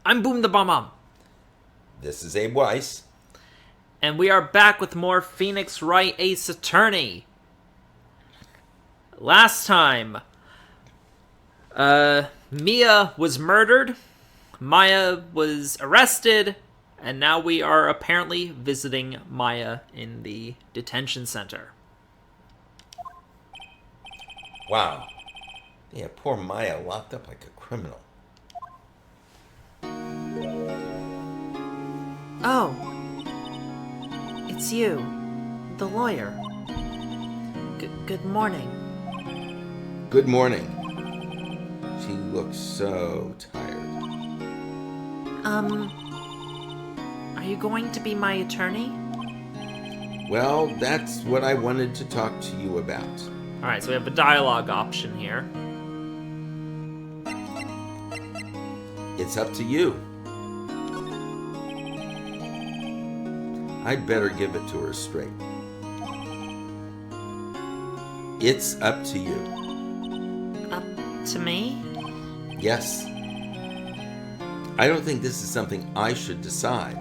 I'm BoomTheBombOmb. This is Abe Weiss. And we are back with more Phoenix Wright Ace Attorney. Last time, Mia was murdered, Maya was arrested, and now we are apparently visiting Maya in the detention center. Wow. Yeah, poor Maya locked up like a criminal. Oh, it's you, the lawyer. Good morning. Good morning. She looks so tired. Are you going to be my attorney? Well, that's what I wanted to talk to you about. Alright, so we have a dialogue option here. It's up to you. I'd better give it to her straight. It's up to you. Up to me? Yes. I don't think this is something I should decide.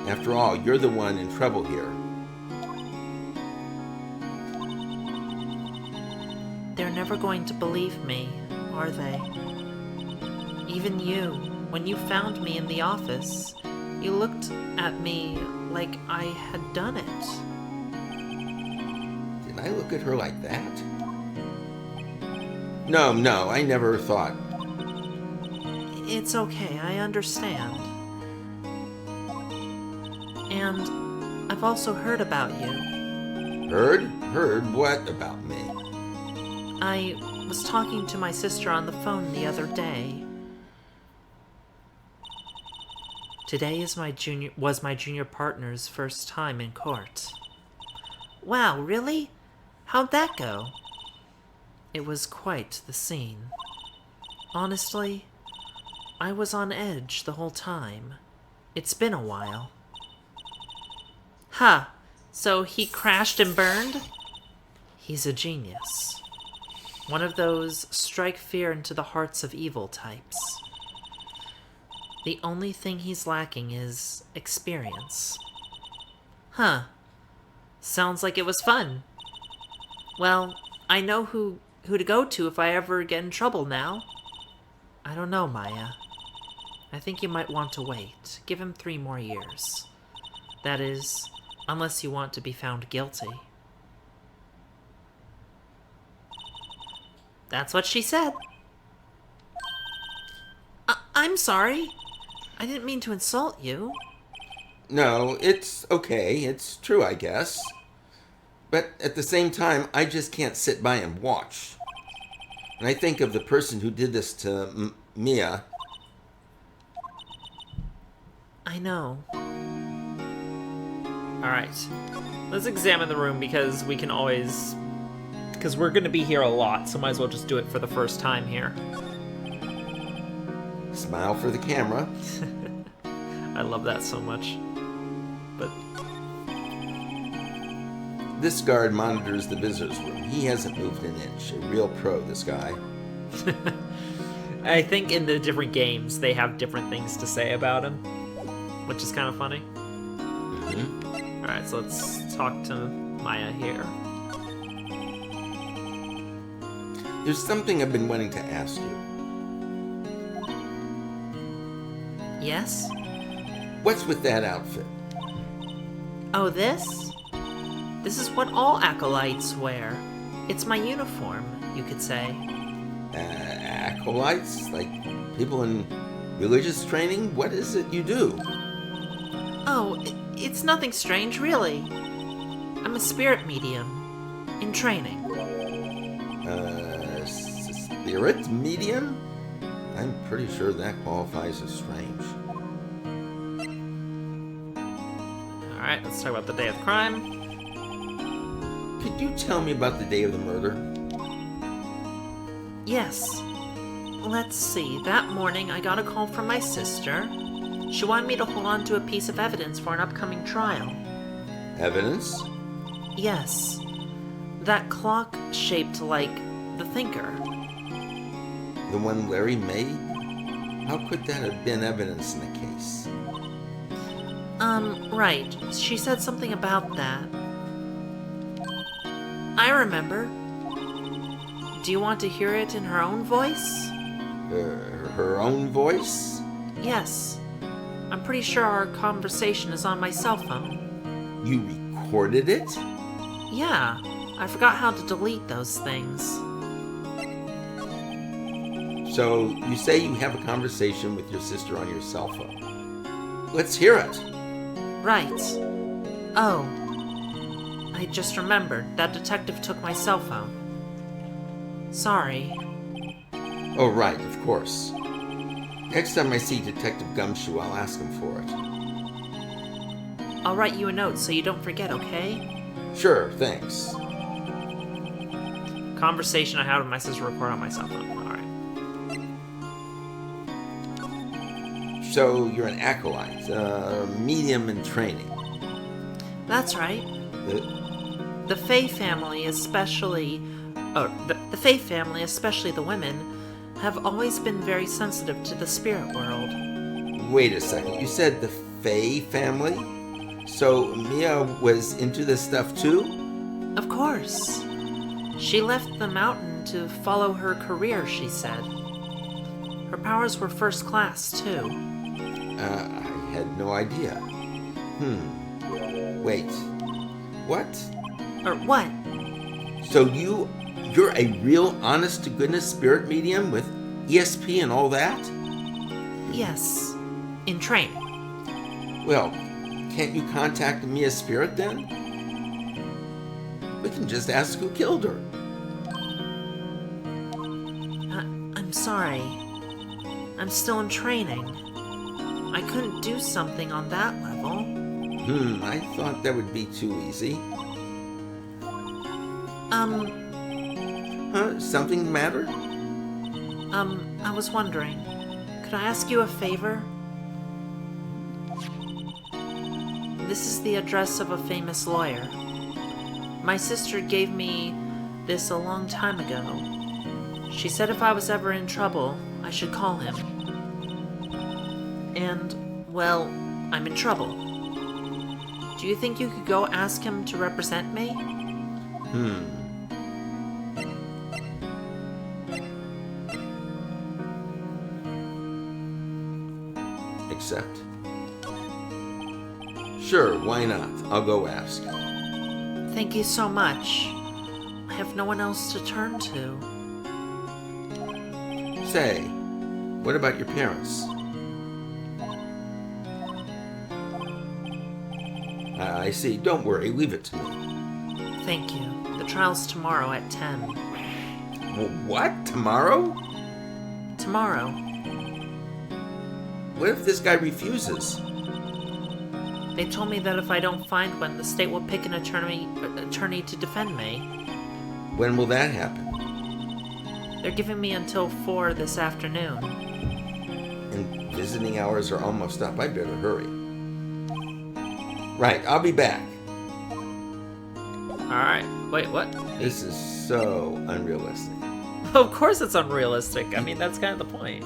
After all, you're the one in trouble here. They're never going to believe me, are they? Even you, when you found me in the office, you looked at me like I had done it. Did I look at her like that? No, I never thought. It's okay, I understand. And I've also heard about you. Heard? Heard what about me? I was talking to my sister on the phone the other day. Today was my junior partner's first time in court. Wow, really? How'd that go? It was quite the scene. Honestly, I was on edge the whole time. It's been a while. Huh, so he crashed and burned? He's a genius. One of those strike fear into the hearts of evil types. The only thing he's lacking is experience. Huh. Sounds like it was fun. Well, I know who to go to if I ever get in trouble now. I don't know, Maya. I think you might want to wait. Give him 3 more years. That is, unless you want to be found guilty. That's what she said. I'm sorry. I didn't mean to insult you. No, it's okay. It's true, I guess. But at the same time, I just can't sit by and watch. And I think of the person who did this to Mia. I know. Alright, let's examine the room because we can always... Because we're going to be here a lot, so might as well just do it for the first time here. Smile for the camera. I love that so much. But This guard monitors the visitors room. He hasn't moved an inch. A real pro, this guy. I think in the different games, they have different things to say about him, which is kind of funny. Mm-hmm. Alright, so let's talk to Maya here. There's something I've been wanting to ask you. Yes? What's with that outfit? Oh, this? This is what all acolytes wear. It's my uniform, you could say. Acolytes? Like people in religious training? What is it you do? Oh, it's nothing strange, really. I'm a spirit medium. In training. Spirit medium? I'm pretty sure that qualifies as strange. Alright, let's talk about the day of the crime. Could you tell me about the day of the murder? Yes. Let's see. That morning, I got a call from my sister. She wanted me to hold on to a piece of evidence for an upcoming trial. Evidence? Yes. That clock shaped like the Thinker. The one Larry made? How could that have been evidence in the case? Right. She said something about that. I remember. Do you want to hear it in her own voice? Her own voice? Yes. I'm pretty sure our conversation is on my cell phone. You recorded it? Yeah. I forgot how to delete those things. So, you say you have a conversation with your sister on your cell phone. Let's hear it. Right. Oh. I just remembered. That detective took my cell phone. Sorry. Oh, right, of course. Next time I see Detective Gumshoe, I'll ask him for it. I'll write you a note so you don't forget, okay? Sure, thanks. Conversation I had with my sister recorded on my cell phone. Alright. So, you're an acolyte, medium in training. That's right. The- The Faye family, especially the Faye family, especially the women, have always been very sensitive to the spirit world. Wait a second, you said the Faye family? So Mia was into this stuff too? Of course. She left the mountain to follow her career, she said. Her powers were first class, too. I had no idea. Wait. What? Or what? So you're a real honest-to-goodness spirit medium with ESP and all that? Yes. In training. Well, can't you contact Mia's spirit then? We can just ask who killed her. I'm sorry. I'm still in training. I couldn't do something on that level. I thought that would be too easy. Huh? Something the matter? I was wondering, could I ask you a favor? This is the address of a famous lawyer. My sister gave me this a long time ago. She said if I was ever in trouble, I should call him. And, well, I'm in trouble. Do you think you could go ask him to represent me? Accept. Sure, why not? I'll go ask. Thank you so much. I have no one else to turn to. Say, what about your parents? I see. Don't worry. Leave it to me. Thank you. The trial's tomorrow at 10. What? Tomorrow? Tomorrow. What if this guy refuses? They told me that if I don't find one, the state will pick an attorney to defend me. When will that happen? They're giving me until 4 this afternoon. And visiting hours are almost up. I better hurry. Right, I'll be back. Alright. Wait, what? This is so unrealistic. Of course it's unrealistic. I mean, that's kind of the point.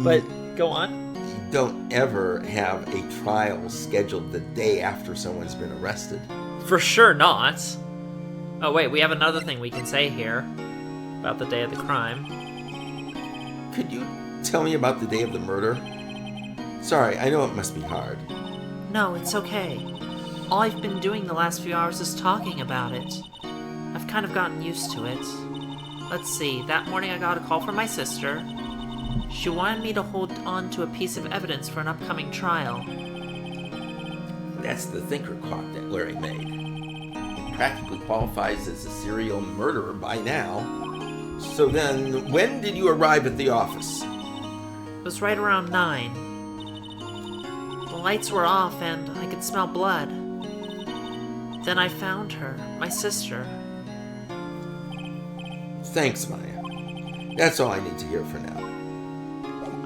But, go on. You don't ever have a trial scheduled the day after someone's been arrested. For sure not. Oh, wait, we have another thing we can say here about the day of the crime. Could you tell me about the day of the murder? Sorry, I know it must be hard. No, it's okay. All I've been doing the last few hours is talking about it. I've kind of gotten used to it. Let's see, that morning I got a call from my sister. She wanted me to hold on to a piece of evidence for an upcoming trial. That's the thinker clock that Larry made. He practically qualifies as a serial murderer by now. So then, when did you arrive at the office? It was right around 9. The lights were off and I could smell blood. Then I found her, my sister. Thanks, Maya. That's all I need to hear for now.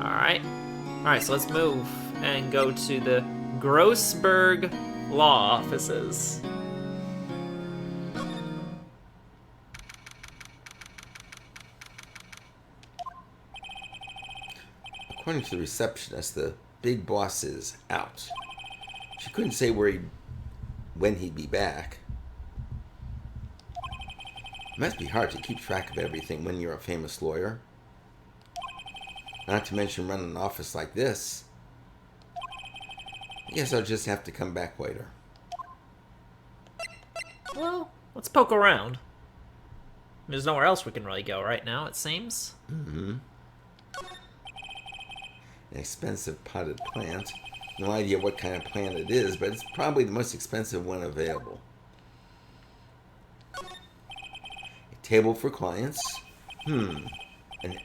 Alright, so let's move and go to the Grossberg law offices. According to the receptionist, the big boss is out. She couldn't say when he'd be back. It must be hard to keep track of everything when you're a famous lawyer. Not to mention running an office like this. I guess I'll just have to come back later. Well, let's poke around. There's nowhere else we can really go right now, it seems. Mm-hmm. An expensive potted plant. No idea what kind of plant it is, but it's probably the most expensive one available. A table for clients. An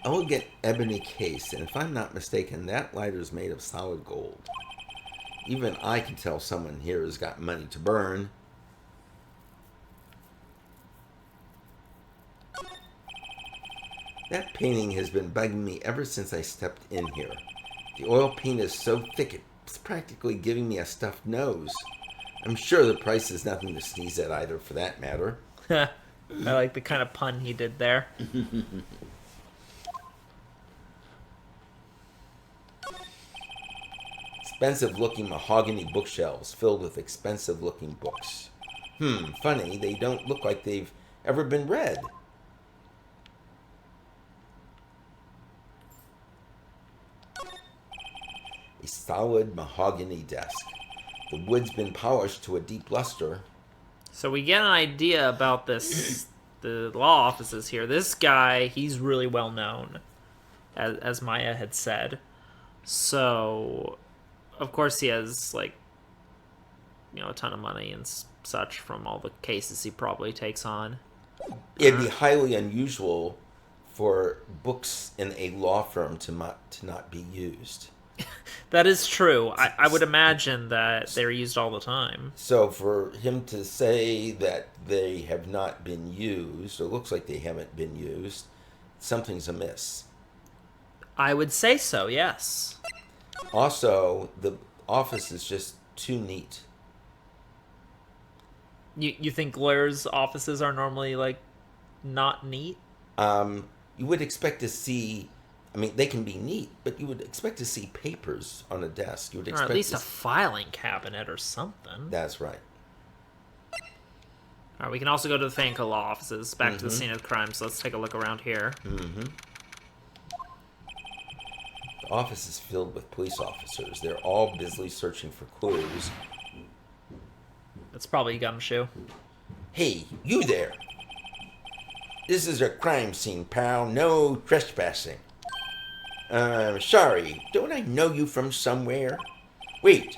elegant ebony case, and if I'm not mistaken, that lighter is made of solid gold. Even I can tell someone here has got money to burn. That painting has been bugging me ever since I stepped in here. The oil paint is so thick it's practically giving me a stuffed nose. I'm sure the price is nothing to sneeze at either, for that matter. I like the kind of pun he did there. Expensive-looking mahogany bookshelves filled with expensive-looking books. Funny, they don't look like they've ever been read. A solid mahogany desk. The wood's been polished to a deep luster. So we get an idea about the law offices here. This guy, he's really well known, as Maya had said. So, of course, he has a ton of money and such from all the cases he probably takes on. It'd be highly unusual for books in a law firm to not be used. That is true. I would imagine that they're used all the time. So for him to say that they have not been used, or looks like they haven't been used, something's amiss. I would say so, yes. Also, the office is just too neat. You think lawyers' offices are normally, not neat? You would expect to see... they can be neat, but you would expect to see papers on a desk. You would expect or at least a filing cabinet or something. That's right. All right, we can also go to the Fanco law offices, back to the scene of the crime, so let's take a look around here. The office is filled with police officers. They're all busily searching for clues. That's probably Gumshoe. Hey, you there! This is a crime scene, pal. No trespassing. Sorry, don't I know you from somewhere? Wait,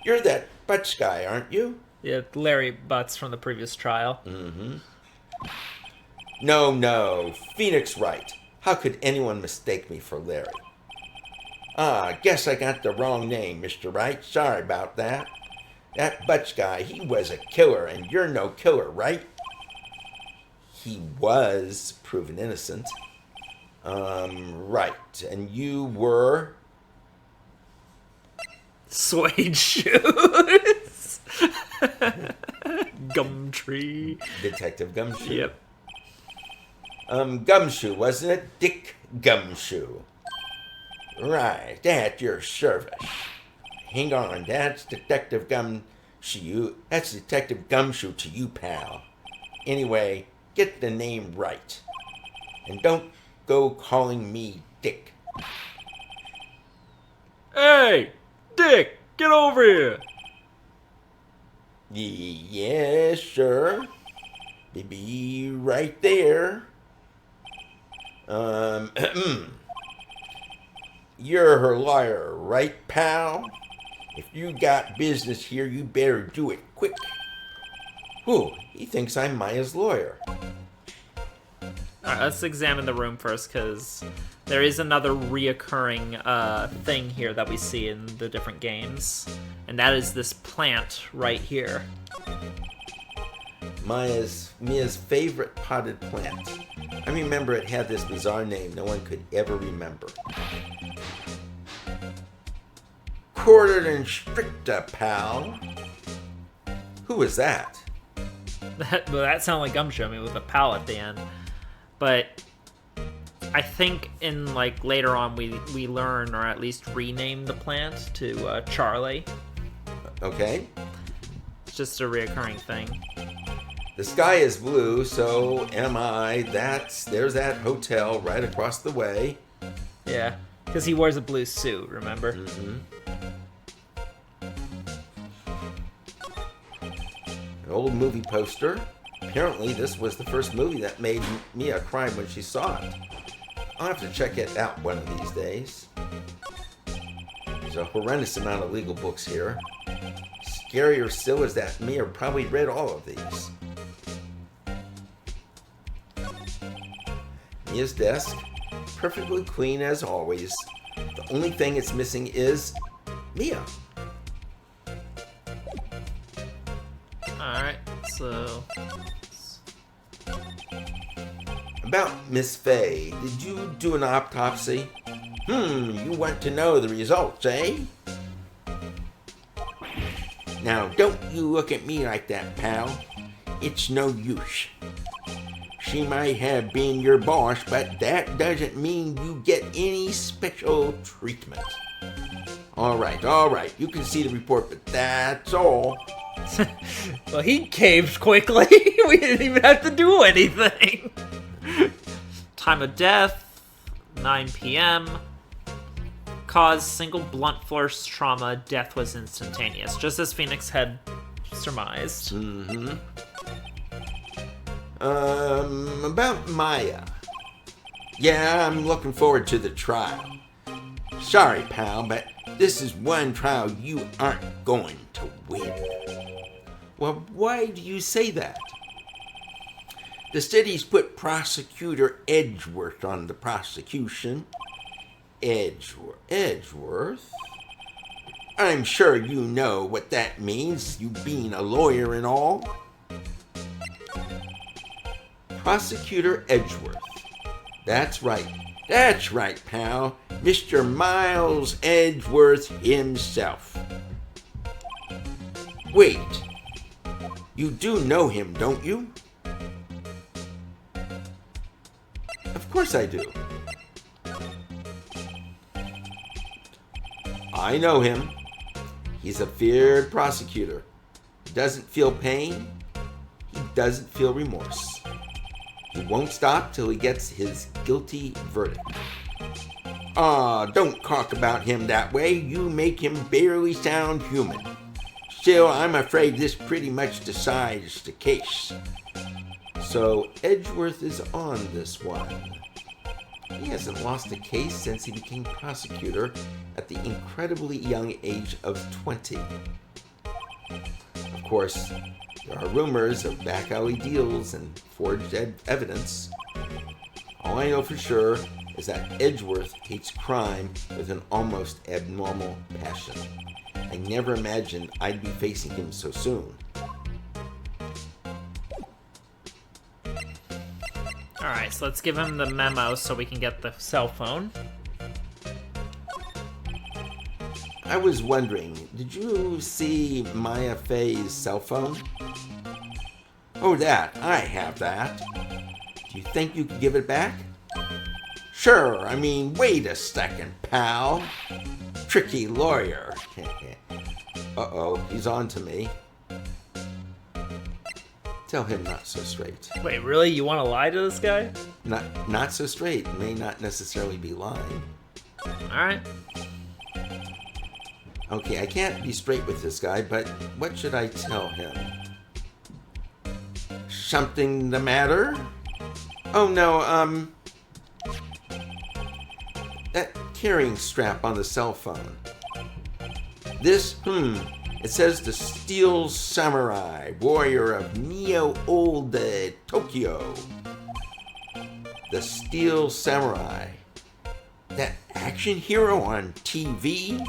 you're that Butch guy, aren't you? Yeah, Larry Butts from the previous trial. No, Phoenix Wright. How could anyone mistake me for Larry? Guess I got the wrong name, Mr. Wright. Sorry about that. That Butch guy, he was a killer, and you're no killer, right? He was proven innocent. Right. And you were... Suede shoes. Gumtree. Detective Gumshoe. Yep. Gumshoe, wasn't it? Dick Gumshoe. Right, at your service. Hang on, that's Detective Gumshoe. That's Detective Gumshoe to you, pal. Anyway, get the name right. And don't go calling me Dick. Hey, Dick, get over here. Yeah, sure. Be right there. You're her lawyer, right, pal? If you got business here, you better do it quick. Whew, he thinks I'm Maya's lawyer. Alright, let's examine the room first, because there is another reoccurring thing here that we see in the different games. And that is this plant right here. Mia's favorite potted plant. I remember it had this bizarre name no one could ever remember. Quartered and stricta, pal. Who was that? That sounded like Gumshoe, with a pal at the end. But I think in like later on we learn or at least rename the plant to Charlie. Okay. It's just a reoccurring thing. The sky is blue, so am I. There's that hotel right across the way. Yeah, because he wears a blue suit, remember? Mm-hmm. An old movie poster. Apparently, this was the first movie that made Mia cry when she saw it. I'll have to check it out one of these days. There's a horrendous amount of legal books here. Scarier still is that Mia probably read all of these. Mia's desk, perfectly clean as always. The only thing it's missing is Mia. Alright, so... About Miss Fay, did you do an autopsy? You want to know the results, eh? Now, don't you look at me like that, pal. It's no use. She might have been your boss, but that doesn't mean you get any special treatment. All right. You can see the report, but that's all. Well, he caved quickly. We didn't even have to do anything. Time of death, 9 p.m. Cause, single blunt force trauma. Death was instantaneous, just as Phoenix had surmised. About Maya. Yeah, I'm looking forward to the trial. Sorry, pal, but this is one trial you aren't going to win. Well, why do you say that? The city's put Prosecutor Edgeworth on the prosecution. Edgeworth? I'm sure you know what that means, you being a lawyer and all. Prosecutor Edgeworth. That's right, pal. Mr. Miles Edgeworth himself. Wait, you do know him, don't you? Of course I do. I know him. He's a feared prosecutor. He doesn't feel pain. He doesn't feel remorse. He won't stop till he gets his guilty verdict. Don't talk about him that way. You make him barely sound human. Still, I'm afraid this pretty much decides the case. So Edgeworth is on this one. He hasn't lost a case since he became prosecutor at the incredibly young age of 20. Of course, there are rumors of back alley deals and forged evidence. All I know for sure is that Edgeworth hates crime with an almost abnormal passion. I never imagined I'd be facing him so soon. Alright, so let's give him the memo so we can get the cell phone. I was wondering, did you see Maya Fay's cell phone? Oh, that. I have that. Do you think you could give it back? Sure. I mean, wait a second, pal. Tricky lawyer. Uh-oh, he's on to me. Tell him not so straight. Wait, really? You want to lie to this guy? Not so straight may not necessarily be lying. Alright. Okay, I can't be straight with this guy, but what should I tell him? Something the matter? Oh no, that carrying strap on the cell phone. This, it says the Steel Samurai, warrior of Neo-Old Tokyo. The Steel Samurai. That action hero on TV?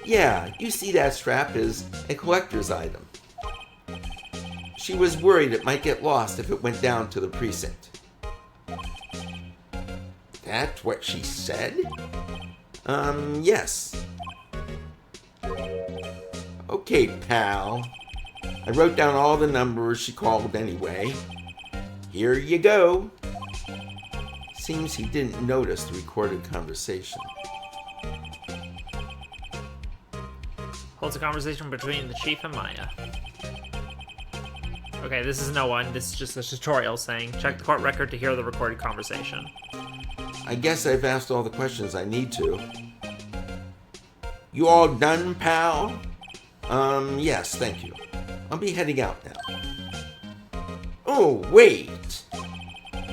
Yeah, you see that strap as a collector's item. She was worried it might get lost if it went down to the precinct. That's what she said? Yes. Okay, pal. I wrote down all the numbers she called anyway. Here you go. Seems he didn't notice the recorded conversation. Holds a conversation between the chief and Maya. Okay, this is no one. This is just a tutorial saying, check the court record to hear the recorded conversation. I guess I've asked all the questions I need to. You all done, pal? Yes, thank you. I'll be heading out now. Oh, wait.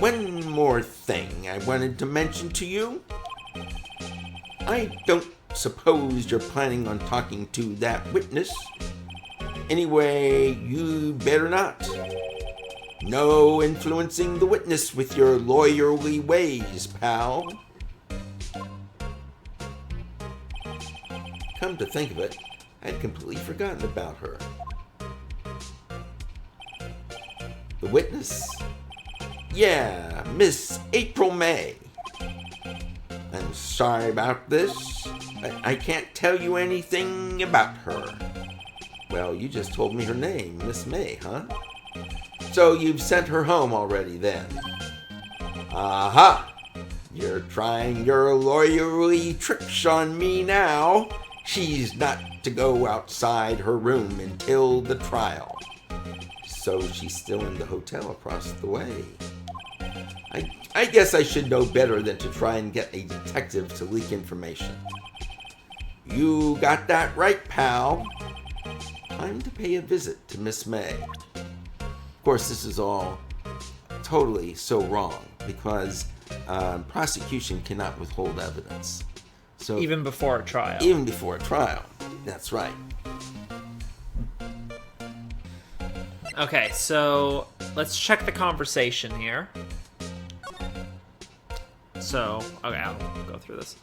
One more thing I wanted to mention to you. I don't suppose you're planning on talking to that witness. Anyway, you better not. No influencing the witness with your lawyerly ways, pal. Come to think of it, I'd completely forgotten about her. The witness? Yeah, Miss April May. I'm sorry about this. I can't tell you anything about her. Well, you just told me her name, Miss May, huh? So you've sent her home already, then? Aha! You're trying your lawyerly tricks on me now. She's not to go outside her room until the trial. So she's still in the hotel across the way. I guess I should know better than to try and get a detective to leak information. You got that right, pal. Time to pay a visit to Miss May. Of course, this is all totally so wrong because prosecution cannot withhold evidence. So Even before a trial. even before a trial. That's right. Okay, so let's check the conversation here. So, okay, I'll go through this.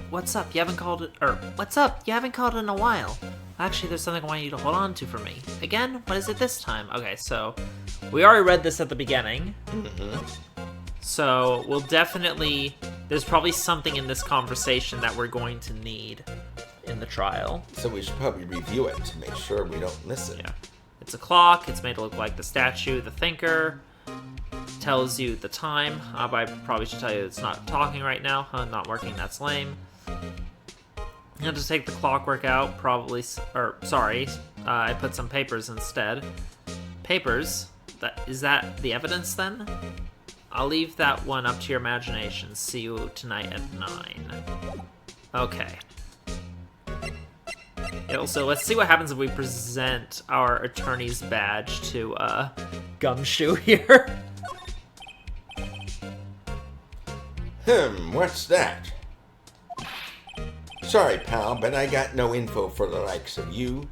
What's up? You haven't called it. What's up? You haven't called in a while. Actually, there's something I want you to hold on to for me. Again? What is it this time? Okay, so we already read this at the beginning. So we'll definitely... There's probably something in this conversation that we're going to need in the trial. So we should probably review it to make sure we don't miss it. Yeah. It's a clock. It's made to look like the statue, the thinker. Tells you the time. I probably should tell you it's not talking right now. Not working. That's lame. You have to take the clockwork out. Probably... I put some papers instead. Papers? Is that the evidence then? I'll leave that one up to your imagination. See you tonight at 9. Okay. So let's see what happens if we present our attorney's badge to Gumshoe here. What's that? Sorry, pal, but I got no info for the likes of you.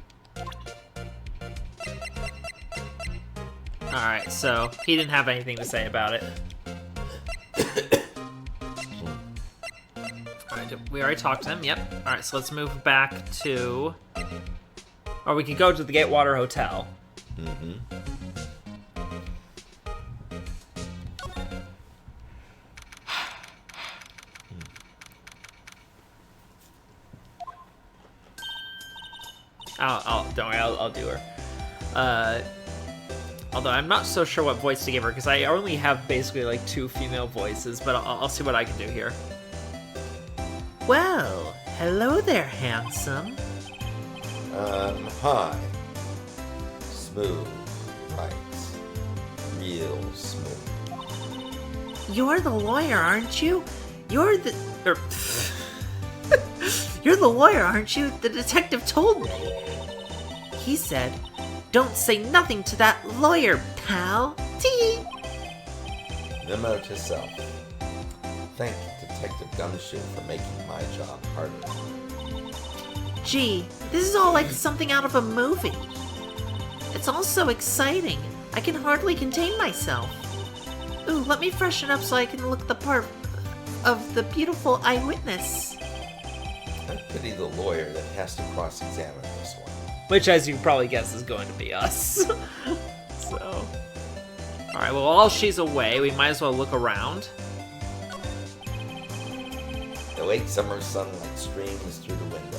Alright, so he didn't have anything to say about it. Alright, we already talked to him, yep. Alright, so let's move back to... Or we could go to the Gatewater Hotel. Don't worry, I'll do her. Although I'm not so sure what voice to give her, because I only have basically like 2 female voices, but I'll see what I can do here. Well, hello there, handsome. Hi. Smooth. Right. Real smooth. You're the lawyer, aren't you? You're the... You're the lawyer, aren't you? The detective told me. He said, don't say nothing to that lawyer, pal. Tee. Memo to self. Thank Detective Gumshoe for making my job harder. Gee, this is all like something out of a movie. It's all so exciting. I can hardly contain myself. Ooh, let me freshen up so I can look the part of the beautiful eyewitness. I pity the lawyer that has to cross-examine this one. Which, as you probably guess, is going to be us. So... Alright, well, while she's away, we might as well look around. The late summer sunlight streams through the window.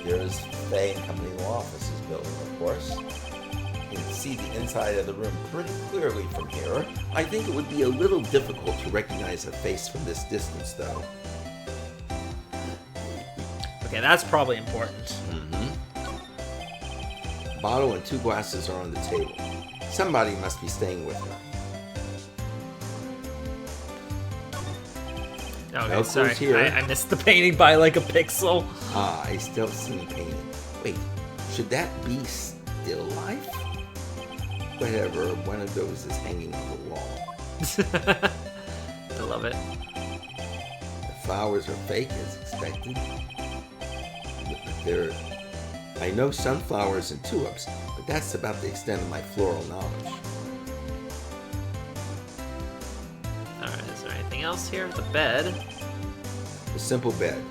There's Fay and Company law offices building, of course. can see the inside of the room pretty clearly from here. I think it would be a little difficult to recognize a face from this distance, though. Okay, that's probably important. A bottle and 2 glasses are on the table. Somebody must be staying with her. Okay, No sorry. clues here. I missed the painting by like a pixel. Ah, I still see the painting. Wait, should that be still life? Whatever, one of those is hanging on the wall. I love it. The flowers are fake as expected. I know sunflowers and tulips, but that's about the extent of my floral knowledge. Alright, is there anything else here? The bed. A simple bed.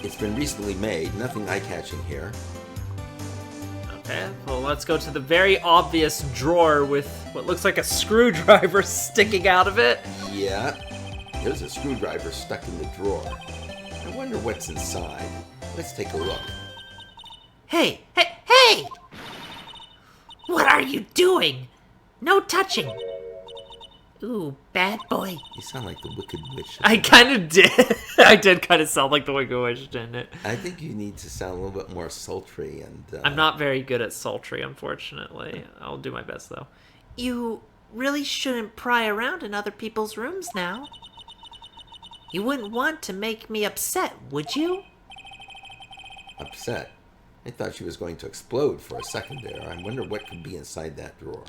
It's been recently made, nothing eye-catching here. Okay, well, let's go to the very obvious drawer with what looks like a screwdriver sticking out of it. Yeah, there's a screwdriver stuck in the drawer. I wonder what's inside. Let's take a look. Hey! Hey! Hey! What are you doing? No touching! Ooh, bad boy. You sound like the Wicked Witch. I kind of did. I did kind of sound like the Wicked Witch, didn't it? I think you need to sound a little bit more sultry and... I'm not very good at sultry, unfortunately. I'll do my best, though. You really shouldn't pry around in other people's rooms now. You wouldn't want to make me upset, would you? upset. I thought she was going to explode for a second there. I wonder what could be inside that drawer.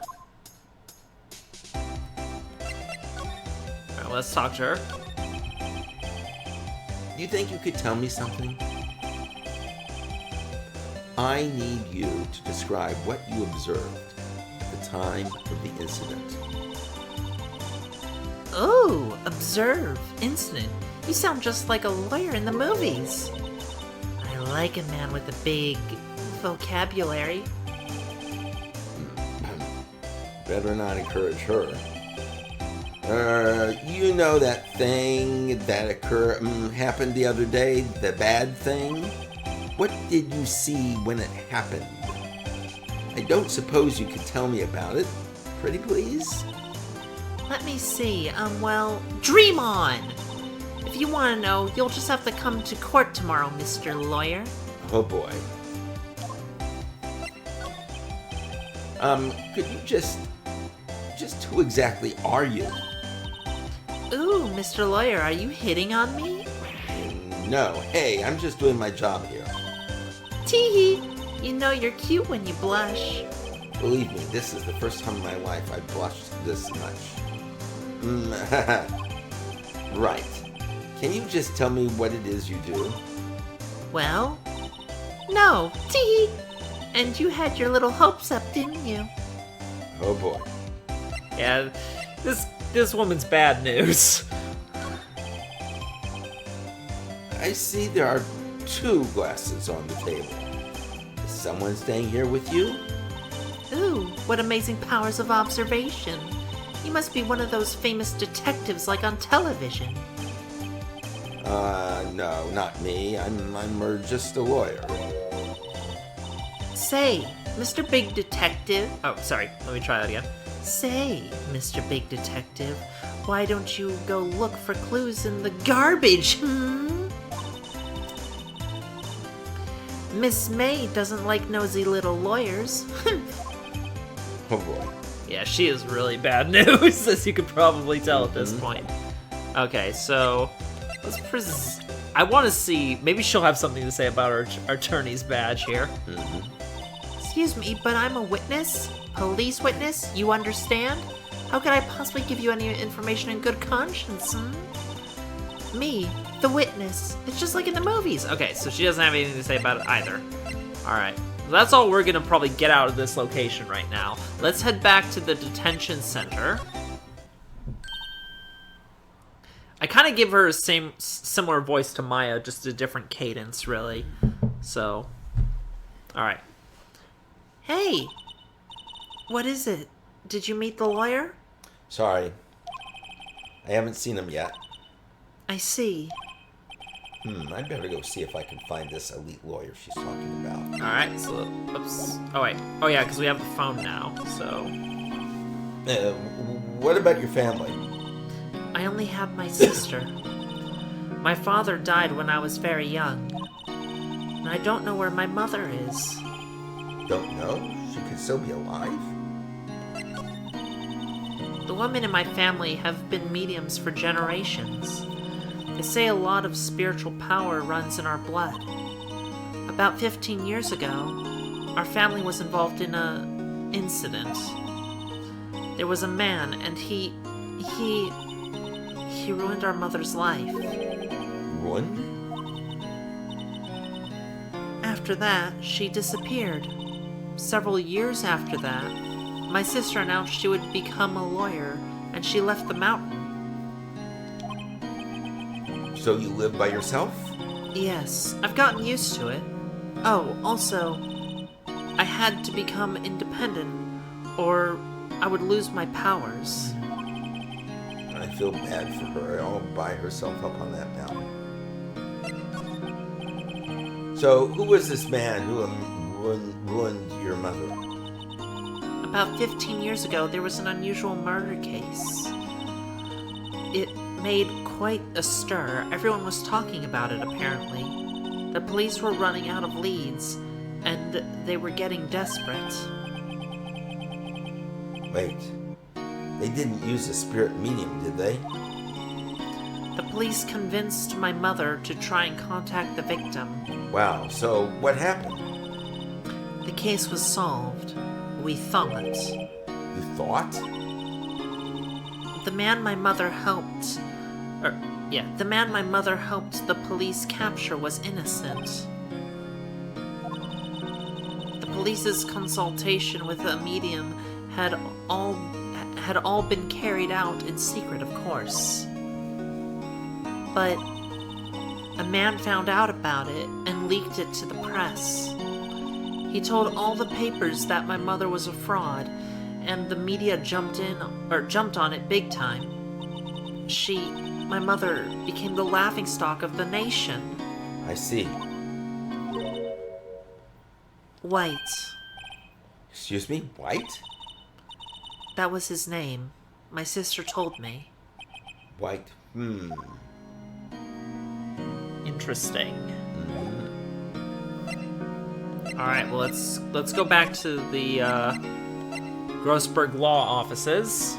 Alright, let's talk to her. Do you think you could tell me something? I need you to describe what you observed at the time of the incident. Oh, observe, incident. You sound just like a lawyer in the movies. I like a man with a big vocabulary. Better not encourage her. You know that thing that happened the other day? The bad thing? What did you see when it happened? I don't suppose you could tell me about it. Pretty please? Let me see, well, dream on! If you want to know, you'll just have to come to court tomorrow, Mr. Lawyer. Oh boy. Could you just who exactly are you? Ooh, Mr. Lawyer, are you hitting on me? No, hey, I'm just doing my job here. Tee-hee, you know you're cute when you blush. Believe me, this is the first time in my life I've blushed this much. Right. Can you just tell me what it is you do? Well, no, tee-hee. And you had your little hopes up, didn't you? Oh boy. Yeah, this woman's bad news. I see there are 2 glasses on the table. Is someone staying here with you? Ooh, what amazing powers of observation. You must be one of those famous detectives like on television. No, not me. I'm just a lawyer. Say, Mr. Big Detective. Oh, sorry. Let me try that again. Say, Mr. Big Detective, why don't you go look for clues in the garbage, Miss May doesn't like nosy little lawyers. Oh boy. Yeah, she is really bad news, as you could probably tell at this point. Okay, so let's I want to see. Maybe she'll have something to say about her attorney's badge here. Excuse me, but I'm a witness? Police witness? You understand? How could I possibly give you any information in good conscience, Me, the witness. It's just like in the movies. Okay, so she doesn't have anything to say about it either. Alright. That's all we're gonna probably get out of this location right now. Let's head back to the detention center. I kind of give her a similar voice to Maya, just a different cadence, really. So, alright. Hey! What is it? Did you meet the lawyer? Sorry. I haven't seen him yet. I see. I'd better go see if I can find this elite lawyer she's talking about. Alright, so, oops. Oh, wait. Oh, yeah, because we have the phone now, so. What about your family? I only have my sister. My father died when I was very young. And I don't know where my mother is. Don't know? She could still be alive? The women in my family have been mediums for generations. They say a lot of spiritual power runs in our blood. About 15 years ago, our family was involved in an incident. There was a man, and he ruined our mother's life. Ruined? After that, she disappeared. Several years after that, my sister announced she would become a lawyer, and she left the mountain. So you live by yourself? Yes, I've gotten used to it. Oh, also, I had to become independent, or I would lose my powers. I feel bad for her, all by herself up on that mountain. So, who was this man who ruined your mother? About 15 years ago, there was an unusual murder case. It made quite a stir. Everyone was talking about it, apparently. The police were running out of leads, and they were getting desperate. Wait, they didn't use a spirit medium, did they? The police convinced my mother to try and contact the victim. Wow, so what happened? The case was solved. We thought. You thought? The man my mother helped... the man my mother helped the police capture was innocent. The police's consultation with a medium had all been carried out in secret, of course. But a man found out about it and leaked it to the press. He told all the papers that my mother was a fraud, and the media jumped on it big time. My mother, became the laughingstock of the nation. I see. White. Excuse me, White? That was his name. My sister told me. White. Interesting. Alright, well, let's go back to the Grossberg Law offices.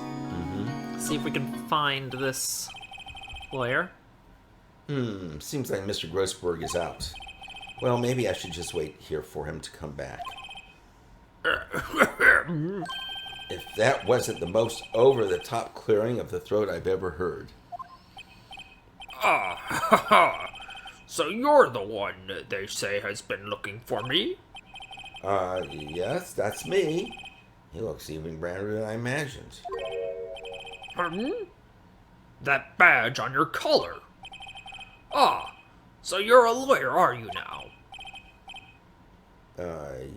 See if we can find this lawyer. Seems like Mr. Grossberg is out. Well, maybe I should just wait here for him to come back. If that wasn't the most over-the-top clearing of the throat I've ever heard. So you're the one they say has been looking for me? Yes, that's me. He looks even browner than I imagined. That badge on your collar. So you're a lawyer, are you now?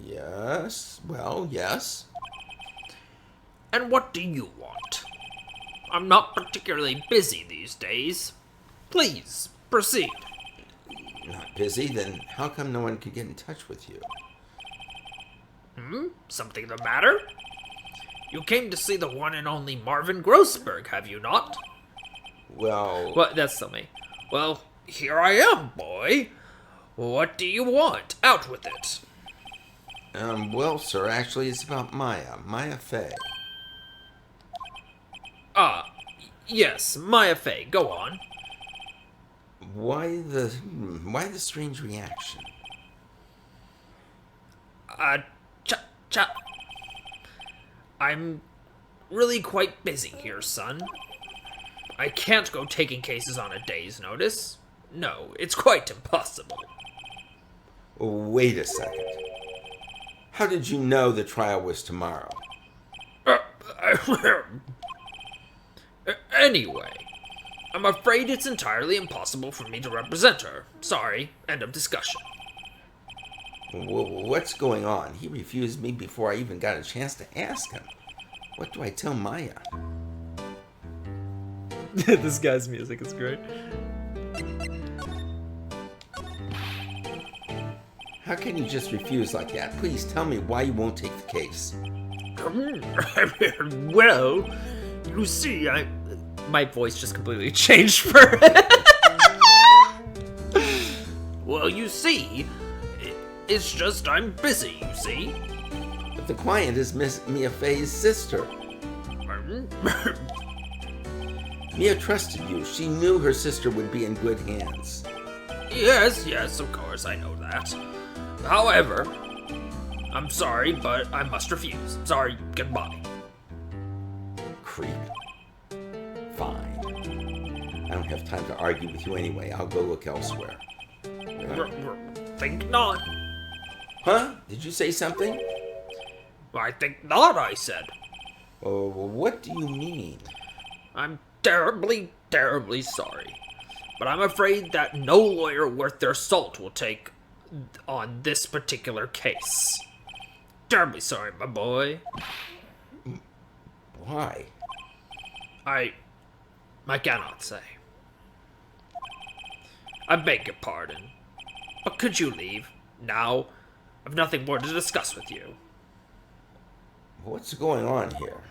Yes. Well, yes. And what do you want? I'm not particularly busy these days. Please, proceed. Not busy? Then how come no one could get in touch with you? Something the matter? You came to see the one and only Marvin Grossberg, have you not? Well... Well, that's still me. Well, here I am, boy. What do you want? Out with it. Well, sir, actually, it's about Maya Fey. Yes, Maya Fey, go on. Why the strange reaction? I'm really quite busy here, son. I can't go taking cases on a day's notice. No, it's quite impossible. Wait a second. How did you know the trial was tomorrow? Anyway, I'm afraid it's entirely impossible for me to represent her. Sorry, end of discussion. What's going on? He refused me before I even got a chance to ask him. What do I tell Maya? This guy's music is great. How can you just refuse like that? Please tell me why you won't take the case. Well, you see, my voice just completely changed for it. Well, you see, it's just I'm busy, you see. But the client is Miss Mia Fey's sister. Mia trusted you. She knew her sister would be in good hands. Yes, of course, I know that. However, I'm sorry, but I must refuse. Sorry, goodbye. Creep. Fine. I don't have time to argue with you anyway. I'll go look elsewhere. Think not. Huh? Did you say something? I think not, I said. Oh, well, what do you mean? I'm terribly, terribly sorry. But I'm afraid that no lawyer worth their salt will take on this particular case. Terribly sorry, my boy. Why? I cannot say. I beg your pardon. But could you leave? Now, I've nothing more to discuss with you. What's going on here?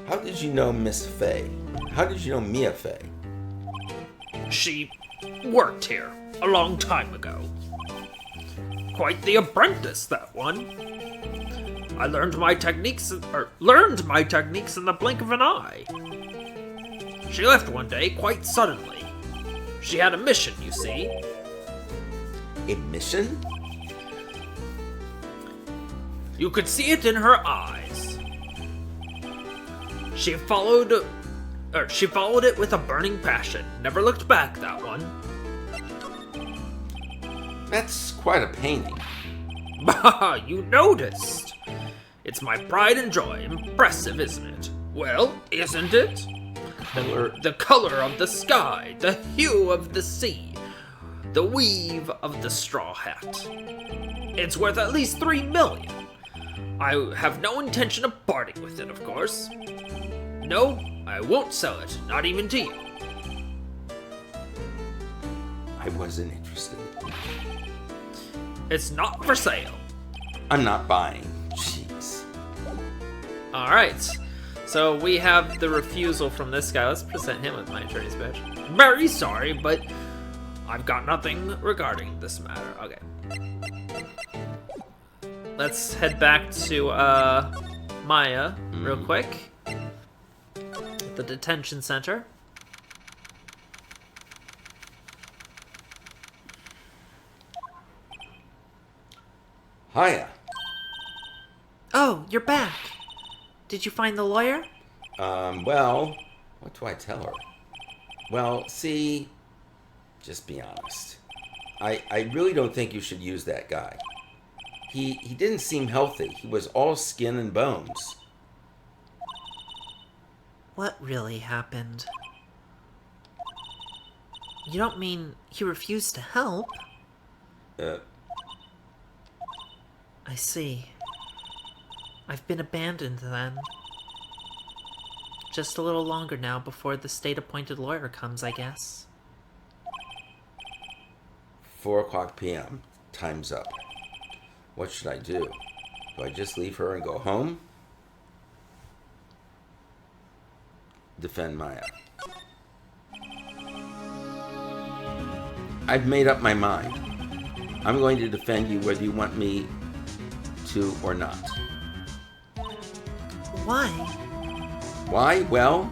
How did you know Miss Fey? How did you know Mia Fey? She worked here a long time ago. Quite the apprentice, that one. I learned my techniques in the blink of an eye. She left one day quite suddenly. She had a mission, you see. A mission? You could see it in her eyes. She followed it with a burning passion. Never looked back, that one. That's quite a painting. Bah, you noticed. It's my pride and joy. Impressive, isn't it? Well, isn't it? The color of the sky, the hue of the sea, the weave of the straw hat. It's worth at least 3 million. I have no intention of parting with it, of course. No, I won't sell it, not even to you. I wasn't interested. It's not for sale. I'm not buying. Jeez. Alright, so we have the refusal from this guy. Let's present him with my attorney's badge. Very sorry, but I've got nothing regarding this matter. Okay. Let's head back to Maya real quick. At the detention center. Hiya. Oh, you're back. Did you find the lawyer? Well, what do I tell her? Well, see, just be honest. I really don't think you should use that guy. He didn't seem healthy. He was all skin and bones. What really happened? You don't mean he refused to help? I see. I've been abandoned then. Just a little longer now before the state-appointed lawyer comes, I guess. 4:00 p.m. Time's up. What should I do? Do I just leave her and go home? Defend Maya. I've made up my mind. I'm going to defend you whether you want me to or not. Why? Why? Well,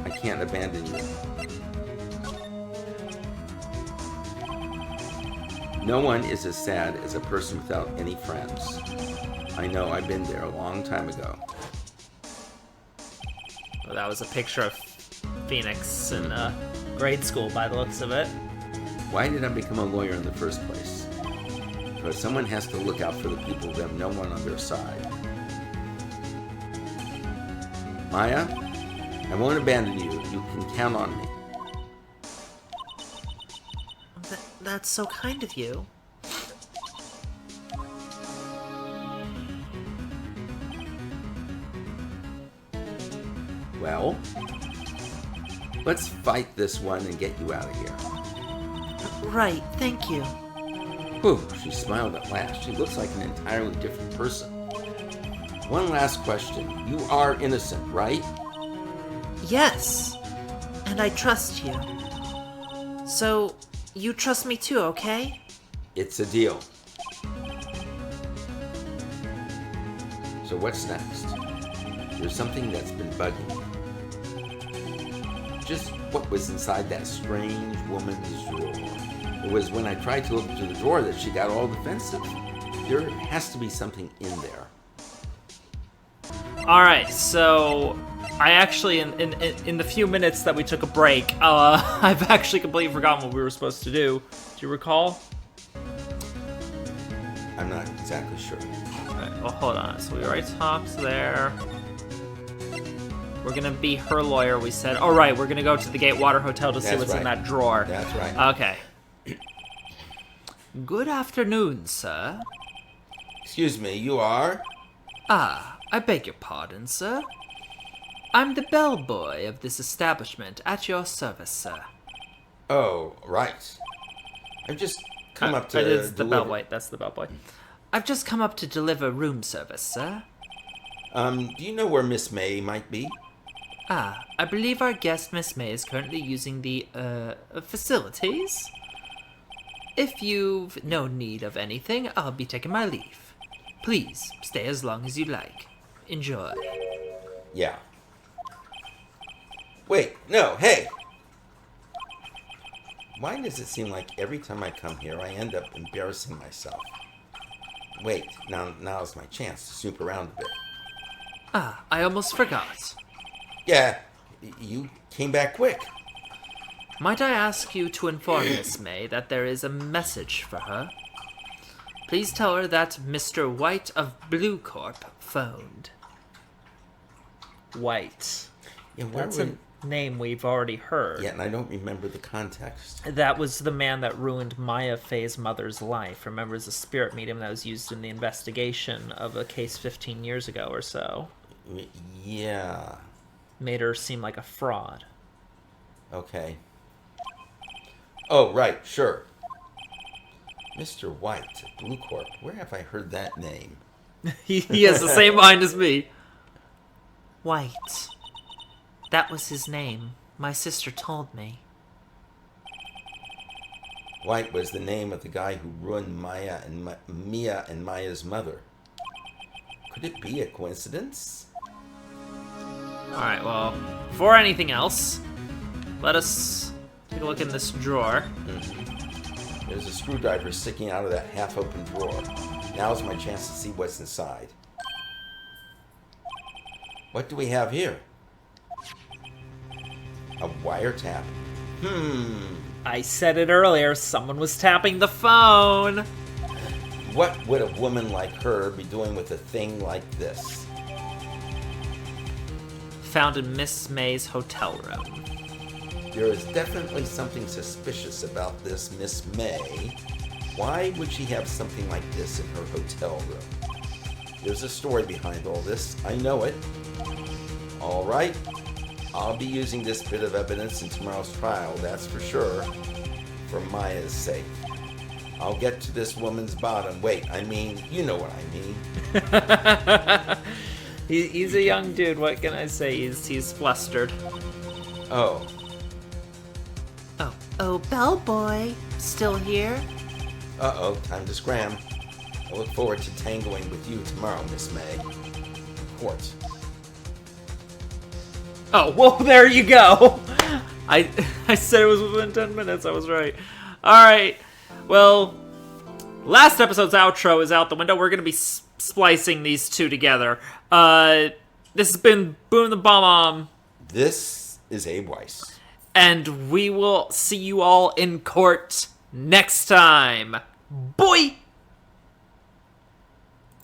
I can't abandon you. No one is as sad as a person without any friends. I know, I've been there a long time ago. Well, that was a picture of Phoenix in grade school by the looks of it. Why did I become a lawyer in the first place? Because someone has to look out for the people who have no one on their side. Maya, I won't abandon you. You can count on me. That's so kind of you. Well, let's fight this one and get you out of here. Right, thank you. Whew, she smiled at last. She looks like an entirely different person. One last question. You are innocent, right? Yes, and I trust you. So, you trust me too, okay? It's a deal. So what's next? There's something that's been bugging me. Just what was inside that strange woman's drawer? It was when I tried to look into the drawer that she got all defensive. There has to be something in there. Alright, so I actually, in the few minutes that we took a break, I've actually completely forgotten what we were supposed to do. Do you recall? I'm not exactly sure. Alright, well, hold on. So we already talked there. We're gonna be her lawyer, we said. Oh, right, we're gonna go to the Gatewater Hotel to see That's what's in right. that drawer. That's right. Okay. Good afternoon, sir. Excuse me, you are? Ah, I beg your pardon, sir. I'm the bellboy of this establishment, at your service, sir. Oh, right. I've just come up to It is the deliver- bellboy. That's the bellboy. I've just come up to deliver room service, sir. Do you know where Miss May might be? Ah, I believe our guest, Miss May, is currently using the, facilities. If you've no need of anything, I'll be taking my leave. Please, stay as long as you like. Enjoy. Yeah. Wait, no, hey! Why does it seem like every time I come here, I end up embarrassing myself? Wait, now's my chance to snoop around a bit. Ah, I almost forgot. Yeah, you came back quick. Might I ask you to inform Miss May that there is a message for her? Please tell her that Mr. White of Blue Corp phoned. White. Yeah, where That's were... a name we've already heard. Yeah, and I don't remember the context. That was the man that ruined Maya Fey's mother's life. Remember, as a spirit medium that was used in the investigation of a case 15 years ago or so. Yeah, Made her seem like a fraud. okay. Oh, right, sure. Mr. White, Blue Corp. Where have I heard that name? He has the same mind as me. White. That was his name. My sister told me. White was the name of the guy who ruined Mia and Maya's mother. Could it be a coincidence? Alright, well, before anything else, let us take a look in this drawer. There's a screwdriver sticking out of that half-open drawer. Now's my chance to see what's inside. What do we have here? A wiretap. I said it earlier, someone was tapping the phone. What would a woman like her be doing with a thing like this? Found in Miss May's hotel room. There is definitely something suspicious about this Miss May. Why would she have something like this in her hotel room? There's a story behind all this. I know it. All right. I'll be using this bit of evidence in tomorrow's trial, that's for sure, for Maya's sake. I'll get to this woman's bottom. Wait, I mean, you know what I mean. He's a young dude, what can I say? He's flustered. Oh, Oh, bellboy. Still here? uh-oh, time to scram. I look forward to tangoing with you tomorrow, Miss May. Court. Oh, well, there you go. I said it was within 10 minutes. I was right. All right. Well, last episode's outro is out the window. We're going to be splicing these two together. This has been Boom the Bomb. This is Abe Weiss. And we will see you all in court next time. Boy!